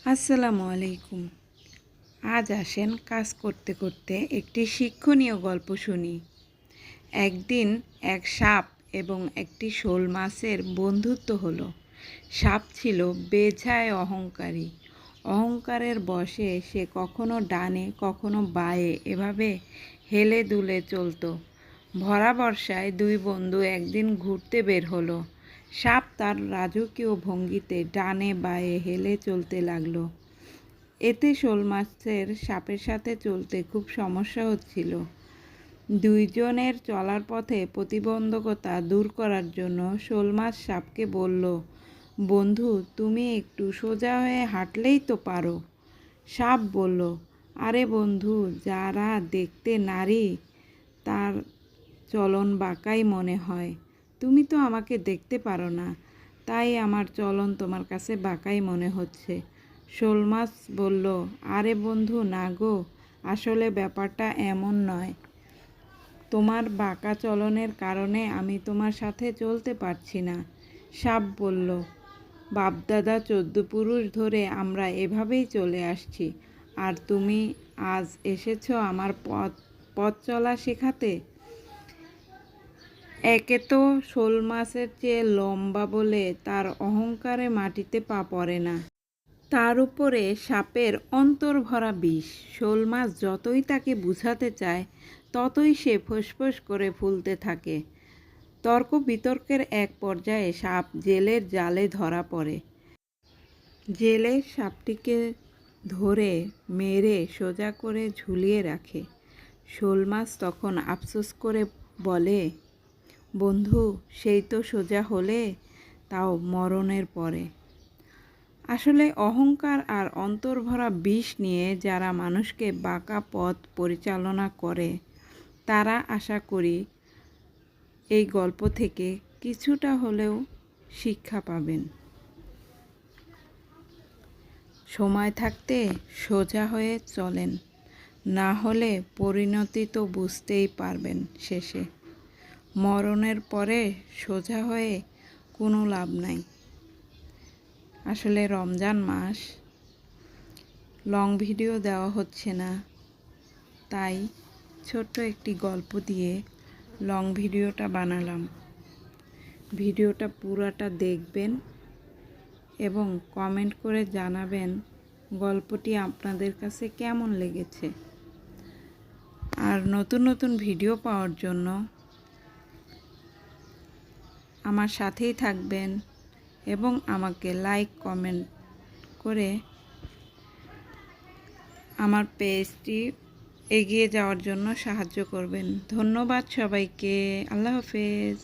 আসসালামু আলাইকুম। আজ আসেন কাজ করতে করতে একটি শিক্ষণীয় গল্প শুনি। একদিন এক সাপ এবং একটি শোল মাছের বন্ধুত্ব হলো। সাপ ছিল বেজায় অহংকারী। অহংকারের বশে সে কখনো ডানে কখনো বাঁয়ে এভাবে হেলে দুলে চলতো। ভরা বর্ষায় দুই বন্ধু একদিন ঘুরতে বের হলো। সাপ তার রাজকীয় ভঙ্গিতে ডানে বাঁয়ে হেলে চলতে লাগলো। এতে শোল মাছের সাপের সাথে চলতে খুব সমস্যা হচ্ছিল। দুইজনের চলার পথে প্রতিবন্ধকতা দূর করার জন্য শোল মাছ সাপকে বলল, বন্ধু, তুমি একটু সোজা হয়ে হাঁটলেই তো পারো। সাপ বলল, আরে বন্ধু, যারা দেখতে নারী তার চলন বাঁকাই মনে হয়। তুমি তো আমাকে দেখতে পারো না, তাই আমার চলন তোমার কাছে বাঁকাই মনে হচ্ছে। শোল মাছ বলল, আরে বন্ধু, না গো, আসলে ব্যাপারটা এমন নয়। তোমার বাঁকা চলনের কারণে আমি তোমার সাথে চলতে পারছি না। সাপ বলল, বাপদাদা 14 পুরুষ ধরে আমরা এভাবেই চলে আসছি, আর তুমি আজ এসেছো আমার পথ চলা শেখাতে। একে তো শোল মাছের চেয়ে লম্বা বলে তার অহংকারে মাটিতে পা পড়ে না, তার উপরে সাপের অন্তর ভরা বিষ। শোল মাছ যতই তাকে বুঝাতে চায় ততই সে ফোঁস করে ফুলতে থাকে। তর্ক বিতর্কের এক পর্যায়ে সাপ জেলের জালে ধরা পড়ে। জেলে সাপটিকে ধরে মেরে সোজা করে ঝুলিয়ে রাখে। শোল মাছ তখন আফসোস করে বলে, বন্ধু, সেই তো সোজা হলে, তাও মরণের পরে। আসলে অহংকার আর অন্তর্ভরা বিষ নিয়ে যারা মানুষকে বাঁকা পথ পরিচালনা করে, তারা আশা করি এই গল্প থেকে কিছুটা হলেও শিক্ষা পাবেন। সময় থাকতে সোজা হয়ে চলেন, না হলে পরিণতি তো বুঝতেই পারবেন শেষে। মরণের পরে সোজা হয়ে কোনো লাভ নাই। আসলে রমজান মাস, লং ভিডিও দেওয়া হচ্ছে না, তাই ছোট্ট একটি গল্প দিয়ে লং ভিডিওটা বানালাম। ভিডিওটা পুরাটা দেখবেন এবং কমেন্ট করে জানাবেন গল্পটি আপনাদের কাছে কেমন লেগেছে। আর নতুন নতুন ভিডিও পাওয়ার জন্য আমার সাথেই থাকবেন এবং আমাকে লাইক কমেন্ট করে আমার পেজটি এগিয়ে যাওয়ার জন্য সাহায্য করবেন। ধন্যবাদ সবাইকে। আল্লাহ হাফেজ।